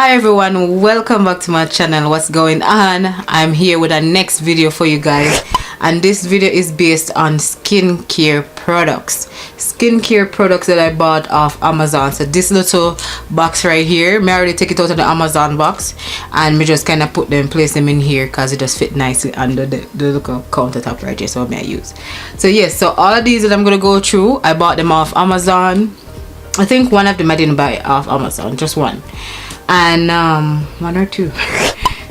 Hi everyone, welcome back to my channel. What's going on? I'm here with a next video for you guys, and this video is based on skincare products that I bought off Amazon. So this little box right here, I already take it out of the Amazon box and me just kind of place them in here because it just fit nicely under the little countertop right here. So I use. So yes, so all of these that I'm gonna go through, I bought them off Amazon. I think one of them I didn't buy off Amazon, just one. And one or two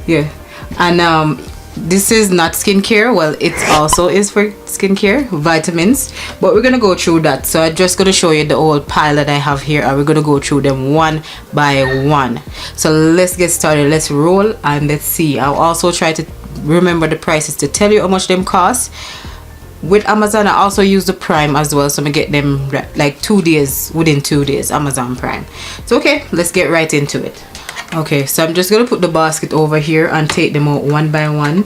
yeah. And this is not skincare. Well, it also is for skincare, vitamins, but we're gonna go through that. So I'm just gonna show you the whole pile that I have here, and we're gonna go through them one by one. So let's get started. Let's roll and let's see. I'll also try to remember the prices to tell you how much them cost. With Amazon, I also use the Prime as well, so I'm gonna get them like 2 days, within 2 days, Amazon Prime. So okay, let's get right into it. Okay, so I'm just gonna put the basket over here and take them out one by one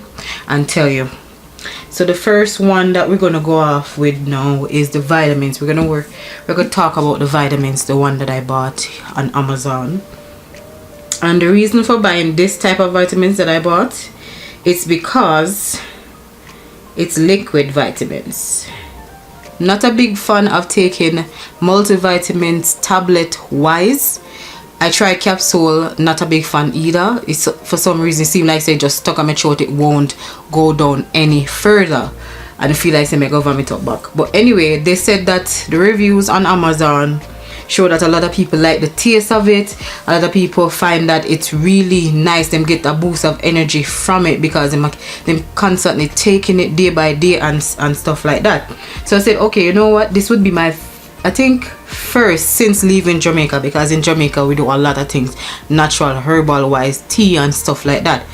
and tell you. So the first one that we're gonna go off with now is the vitamins. We're gonna talk about the vitamins, the one that I bought on Amazon. And the reason for buying this type of vitamins that I bought, it's because it's liquid vitamins. Not a big fan of taking multivitamins tablet wise. I tried capsule, not a big fan either. It's for some reason it seems like they just stuck on my throat, it won't go down any further, and I feel like they may go vomit up back. But anyway, they said that the reviews on Amazon show that a lot of people like the taste of it. A lot of people find that it's really nice. Them get a boost of energy from it because them constantly taking it day by day and stuff like that. So I said, okay, you know what, this would be my I think first since leaving Jamaica, because in Jamaica we do a lot of things natural, herbal wise, tea and stuff like that.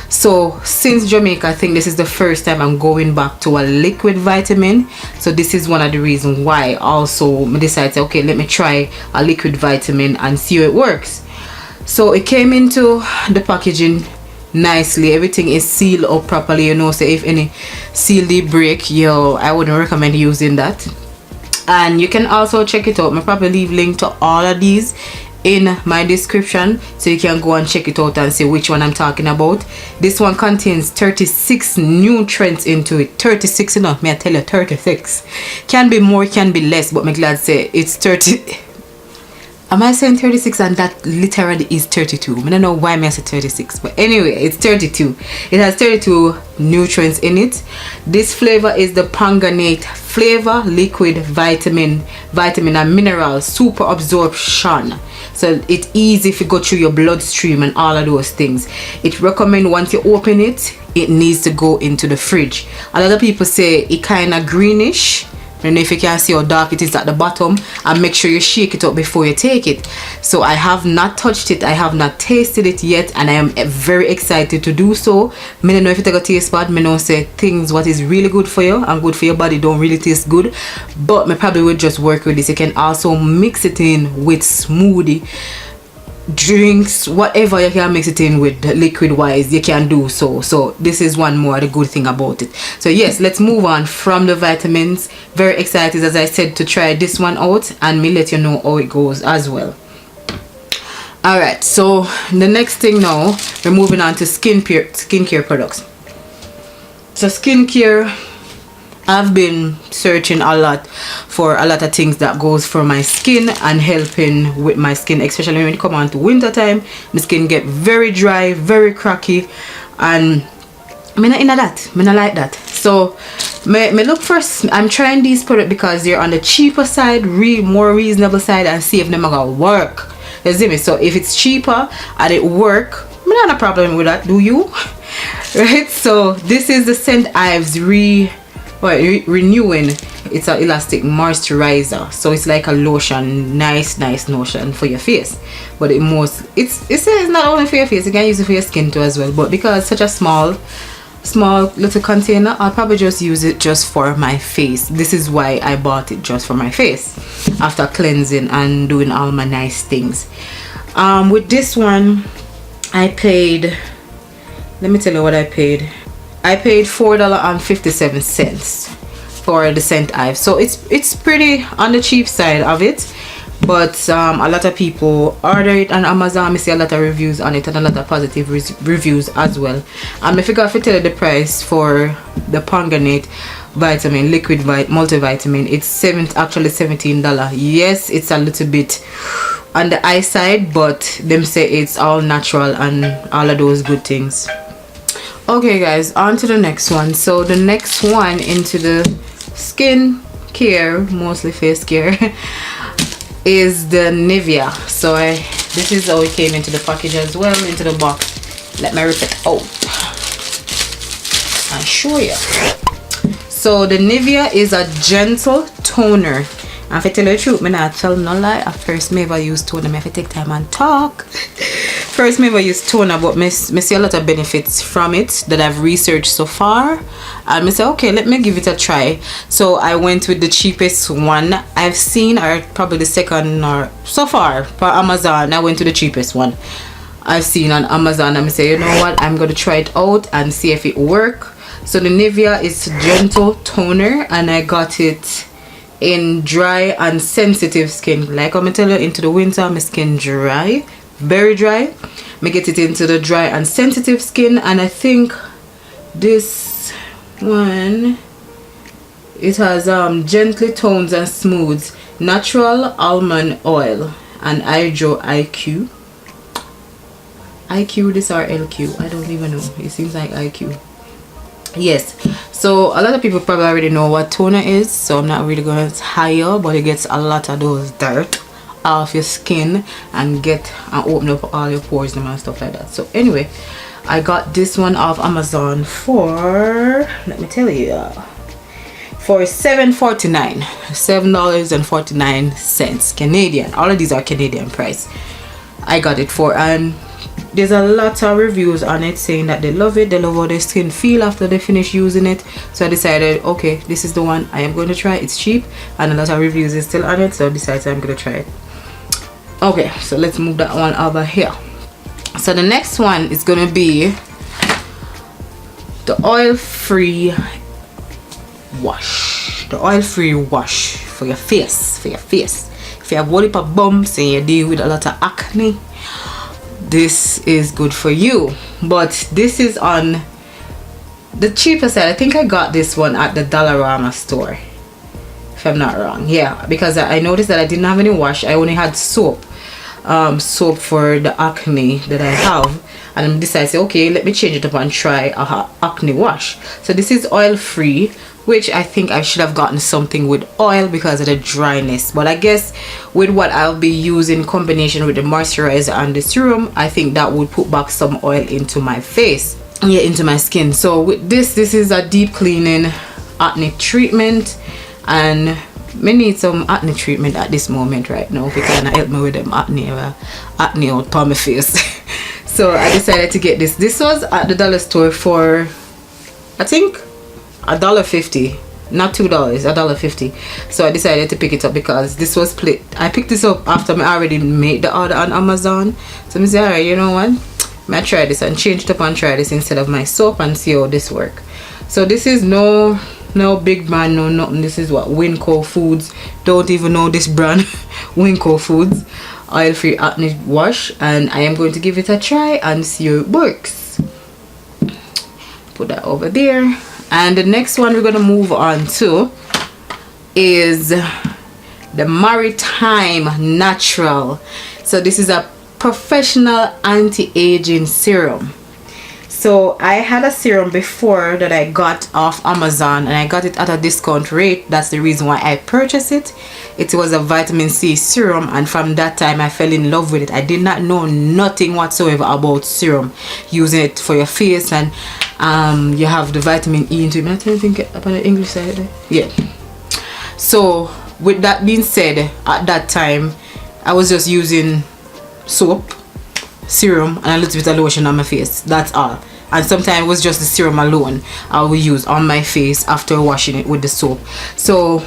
So since Jamaica, I think this is the first time I'm going back to a liquid vitamin. So this is one of the reasons why also I decided, okay, let me try a liquid vitamin and see how it works. So it came into the packaging nicely. Everything is sealed up properly, you know, so if any seal they break, I wouldn't recommend using that. And you can also check it out. I'll probably leave link to all of these in my description, so you can go and check it out and see which one I'm talking about. This one contains 36 nutrients into it. 36 enough, may I tell you, 36. Can be more, can be less, but I'm glad to say it's 30. Am I saying 36? And that literally is 32. I don't know why I said 36, but anyway, it's 32. It has 32 nutrients in it. This flavor is the panganate flavor liquid vitamin and mineral super absorption. So it's easy if you go through your bloodstream and all of those things. It recommend once you open it, it needs to go into the fridge. A lot of people say it kind of greenish. I don't know if you can see how dark it is at the bottom, and make sure you shake it up before you take it. So I have not touched it, I have not tasted it yet, and I am very excited to do so. I don't know if it take a taste bad. I know say things what is really good for you and good for your body don't really taste good, but I probably would just work with this. You can also mix it in with smoothie, drinks, whatever you can mix it in with liquid wise, you can do so. So this is one more the good thing about it. So yes, let's move on from the vitamins. Very excited, as I said, to try this one out, and me let you know how it goes as well. Alright, so the next thing now, we're moving on to skincare products. So skincare, I've been searching a lot for a lot of things that goes for my skin and helping with my skin, especially when it come on to winter time. My skin get very dry, very cracky, and I'm not into that. I'm not like that. So me look first. I'm trying these products because they're on the cheaper side, more reasonable side, and see if them are gonna work. You see me? So if it's cheaper and it work, I don't have a problem with that. Do you? Right? So this is the St. Ives renewing. It's an elastic moisturizer, so it's like a lotion, nice lotion for your face. But it says not only for your face, you can use it for your skin too as well. But because it's such a small little container, I'll probably just use it just for my face. This is why I bought it, just for my face, after cleansing and doing all my nice things. With this one, I paid, let me tell you what I paid. I paid $4.57 for the St. Ives. So it's pretty on the cheap side of it. but a lot of people order it on Amazon. I see a lot of reviews on it and a lot of positive reviews as well. I forgot to tell you the price for the Panganate vitamin liquid multivitamin. It's actually $17. Yes, it's a little bit on the high side, but them say it's all natural and all of those good things. Okay guys, on to the next one. So the next one into the skin care, mostly face care, is the Nivea. So this is how it came into the package as well, into the box. Let me rip it out and show you. So the Nivea is a gentle toner. And if I tell you the truth, I not tell no lie. At first, I ever use toner. I have to take time and talk. First, I ever use toner, but I see a lot of benefits from it that I've researched so far. And I say, okay, let me give it a try. So I went with the cheapest one I've seen, or probably the second, or so far for Amazon. I went to the cheapest one I've seen on Amazon. I'm say, you know what, I'm gonna try it out and see if it works. So the Nivea is gentle toner, and I got it in dry and sensitive skin. Like I'm gonna tell you, into the winter my skin dry, very dry. I get it into the dry and sensitive skin, and I think this one, it has gently tones and smooths, natural almond oil, and hydro IQ. IQ this or LQ, I don't even know. It seems like IQ. Yes, so a lot of people probably already know what toner is, so I'm not really going to hire, but it gets a lot of those dirt off your skin and open up all your pores and stuff like that. So anyway, I got this one off Amazon for, let me tell you, for $7.49, $7.49 Canadian. All of these are Canadian price. I got it for, and there's a lot of reviews on it saying that they love it, they love how their skin feel after they finish using it. So I decided, okay, this is the one I am going to try. It's cheap and a lot of reviews is still on it, so I decided I'm going to try it. Okay, so let's move that one over here. So the next one is going to be the oil-free wash. The oil-free wash for your face. If you have a heap of bumps and you deal with a lot of acne, this is good for you. But this is on the cheaper side. I think I got this one at the Dollarama store, if I'm not wrong. Yeah, because I noticed that I didn't have any wash. I only had soap for the acne that I have, and I decided, okay, let me change it up and try a acne wash. So this is oil free, which I think I should have gotten something with oil because of the dryness, but I guess with what I'll be using in combination with the moisturizer and the serum, I think that would put back some oil into my face, yeah, into my skin. So with this is a deep cleaning acne treatment, and I need some acne treatment at this moment right now. If you can help me with them acne out on my face. So I decided to get this. This was at the dollar store for, I think, $1.50, not $2, $1.50. So I decided to pick it up because this was split. I picked this up after I already made the order on Amazon. So I said, alright, you know what, I try this and change it up and try this instead of my soap and see how this work. So this is no big brand, no nothing. This is what, Winco Foods. Don't even know this brand. Winco Foods oil free acne wash, and I am going to give it a try and see how it works. Put that over there. And the next one we're going to move on to is the Maritime Natural. So this is a professional anti-aging serum. So I had a serum before that I got off Amazon, and I got it at a discount rate. That's the reason why I purchased it. It was a vitamin C serum, and from that time I fell in love with it. I did not know nothing whatsoever about serum. Using it for your face, and you have the vitamin E into it. I think upon the English side, yeah. So with that being said, at that time I was just using soap, serum, and a little bit of lotion on my face. That's all. And sometimes it was just the serum alone I will use on my face after washing it with the soap. So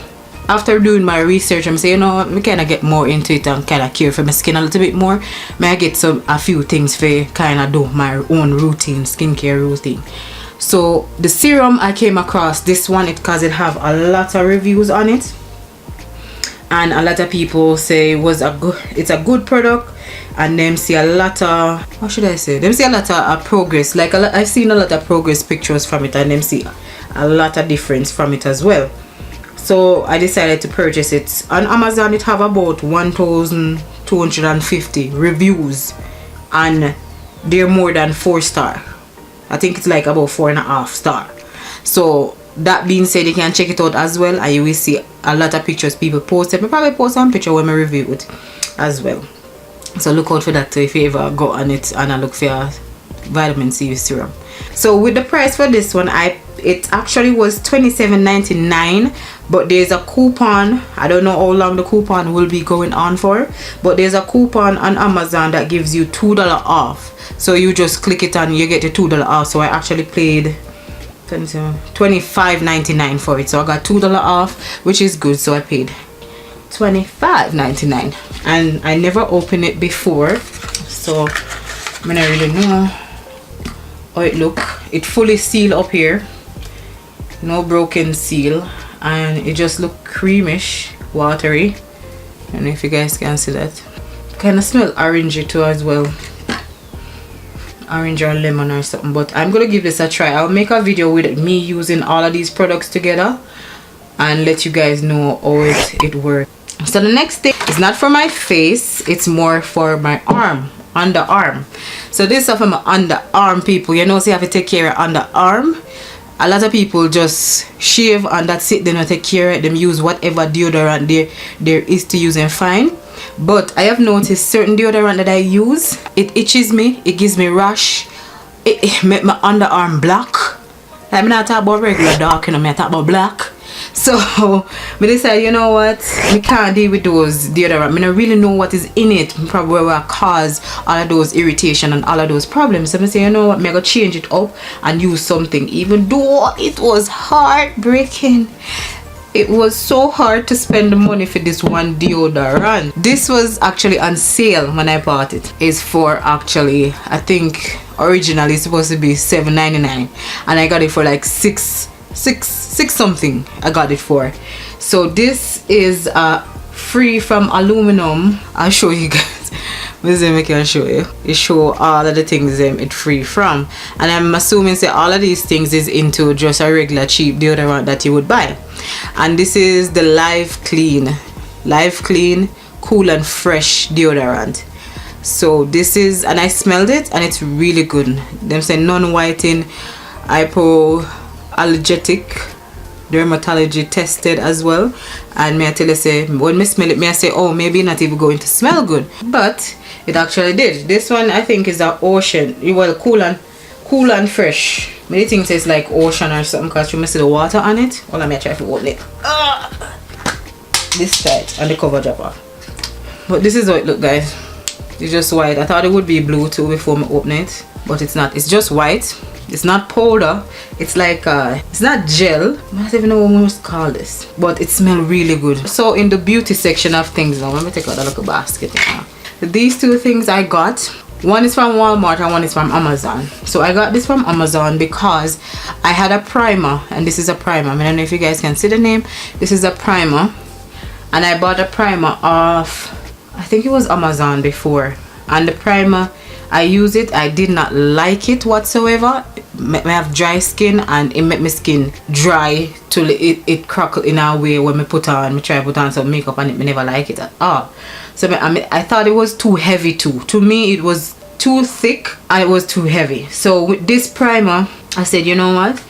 after doing my research, I'm saying, you know what, I kind of get more into it and kind of care for my skin a little bit more. May I get a few things for kind of do my own routine, skincare routine. So the serum, I came across this one because it have a lot of reviews on it, and a lot of people say it's a good product, and them see a lot of, how should I say, them see a lot of progress. Like I've seen a lot of progress pictures from it, and them see a lot of difference from it as well. So I decided to purchase it. On Amazon it have about 1,250 reviews, and they're more than 4-star. I think it's like about 4.5-star. So that being said, you can check it out as well, and you will see a lot of pictures people posted. I probably post some picture when I review it as well. So look out for that too if you ever go on it and I look for your vitamin C serum. So with the price for this one, it actually was $27.99, but there's a coupon. I don't know how long the coupon will be going on for, but there's a coupon on Amazon that gives you $2 off. So you just click it and you get the $2 off. So I actually paid $25.99 for it, so I got $2 off, which is good. So I paid $25.99, and I never opened it before, so I don't really know how it look. It fully sealed up here, no broken seal, and it just look creamish, watery. I don't know if you guys can see that. Kind of smell orangey too as well, orange or lemon or something. But I'm gonna give this a try. I'll make a video with me using all of these products together and let you guys know how it works. So the next thing is not for my face, it's more for my arm, underarm. So this is for my underarm people. You know, so you have to take care of underarm. A lot of people just shave and that's it. They don't take care of it. Them use whatever deodorant there is to use and fine. But I have noticed certain deodorant that I use, it itches me, it gives me rash, it make my underarm black. I'm not talking about regular dark, you know, I'm talking about black. So I decided, you know what, we can't deal with those deodorant. I don't really know what is in it, probably will cause all of those irritation and all of those problems. So I say, you know what, I'm gonna change it up and use something, even though it was heartbreaking. It was so hard to spend the money for this one deodorant. This was actually on sale when I bought it. It's for actually, I think originally it's supposed to be $7.99, and I got it for like six something. I got it for. So this is free from aluminum. I'll show you guys. I can show you. It show all of the things it's free from, and I'm assuming say all of these things is into just a regular cheap deodorant that you would buy. And this is the Live Clean Cool and Fresh deodorant. So this is, and I smelled it and it's really good. Them say non-whitening, hypoallergenic, dermatology tested as well. And me I tell you say, when me smell it, me I say, oh, maybe not even going to smell good, but it actually did. This one I think is a ocean, well, cool and fresh. Many things tastes like ocean or something because you must see the water on it. Well, let me try to open it. This tight and the cover drop off. But this is how it look, guys. It's just white. I thought it would be blue too before I open it, but it's not. It's just white. It's not powder. It's like it's not gel. I don't even know what we must call this, but it smells really good. So in the beauty section of things now, let me take out a little basket now. These two things I got. One is from Walmart and one is from Amazon. So I got this from Amazon because I had a primer, and this is a primer. I don't know if you guys can see the name. This is a primer, and I bought a primer off, I think it was Amazon before, and the primer, I use it, I did not like it whatsoever. I have dry skin and it made my skin dry till it crackle in a way when I try to put on some makeup, and it never like it at all. So I thought it was too heavy too. To me it was too thick and it was too heavy. So with this primer I said, you know what,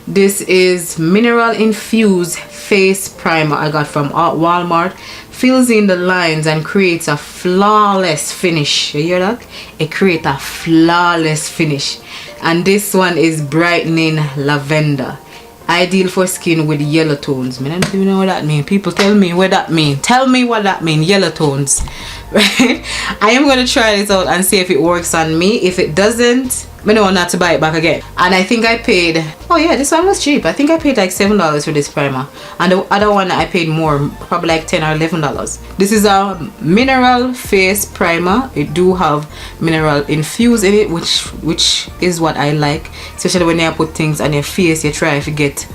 this is mineral infused face primer I got from Walmart. Fills in the lines and creates a flawless finish. You hear that? It creates a flawless finish. And this one is brightening lavender, ideal for skin with yellow tones. I don't even know what that means. People tell me what that means. Tell me what that means. Yellow tones. Right? I am going to try this out and see if it works on me. If it doesn't, I know not to buy it back again. And I think I paid, oh yeah, this one was cheap. I think I paid like $7 for this primer, and the other one I paid more, probably like $10 or $11. This is a mineral face primer. It do have mineral infused in it, which is what I like, especially when you put things on your face. You try to get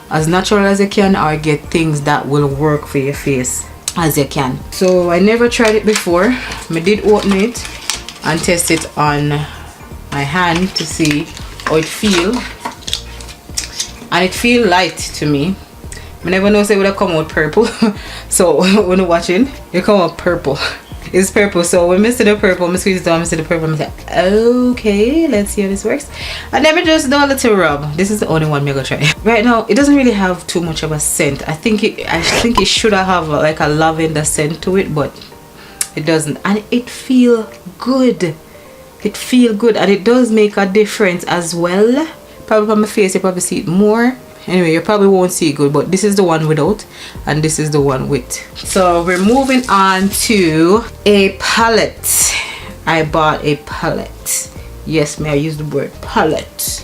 as natural as you can or get things that will work for your face. as you can. So I never tried it before. I did open it and test it on my hand to see how it feel, and it feel light to me. I never know say it would have come out purple. So when you're watching, it come out purple. It's purple. So when I see the purple, I squeeze it down, I see the purple, I say, okay, let's see how this works. I never just do a little rub. This is the only one I'm gonna try. Right now, it doesn't really have too much of a scent. I think it should have like a lavender scent to it, but it doesn't, and it feel good. It feel good, and it does make a difference as well. Probably on my face, you probably see it more. Anyway, you probably won't see it good, but this is the one without and this is the one with. So we're moving on to a palette. I bought a palette. Yes, may I use the word palette?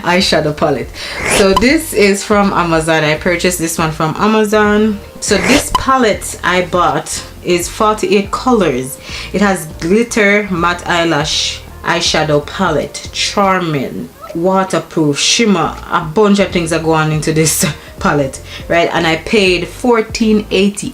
Eyeshadow palette. So this is from Amazon. I purchased this one from Amazon. So this palette I bought is 48 colors. It has glitter matte eyelash eyeshadow palette, charming, waterproof, shimmer, a bunch of things that go on into this palette, right? And I paid $14.88.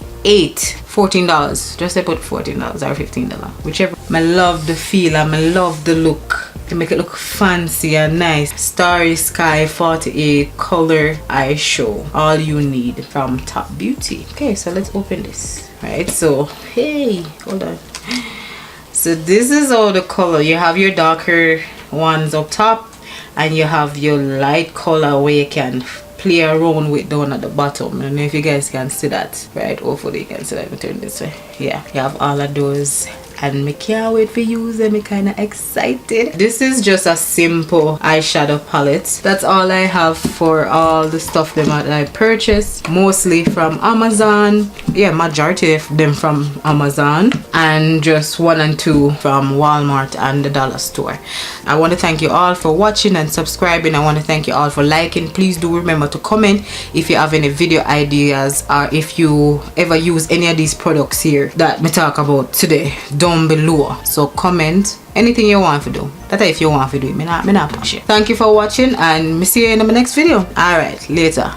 $14. Just I put $14 or $15, whichever. I love the feel and I love the look. To make it look fancy and nice. Starry Sky 48 color eye show. All you need from Top Beauty. Okay, so let's open this. Right, so hey, hold on. So this is all the color. You have your darker ones up top, and you have your light color where you can play around with down at the bottom. I don't know if you guys can see that, right? Hopefully you can see that. Let me turn this way. Yeah, you have all of those, and I can't wait for use them. I'm kind of excited. This is just a simple eyeshadow palette. That's all I have for all the stuff that I purchased, mostly from Amazon. Yeah, majority of them from Amazon, and just 1 and 2 from Walmart and the dollar store. I want to thank you all for watching and subscribing. I want to thank you all for liking. Please do remember to comment if you have any video ideas, or if you ever use any of these products here that me talk about today down below. So comment anything you want to do. That if you want to do it, me not push it. Thank you for watching, and me see you in my next video. Alright, later.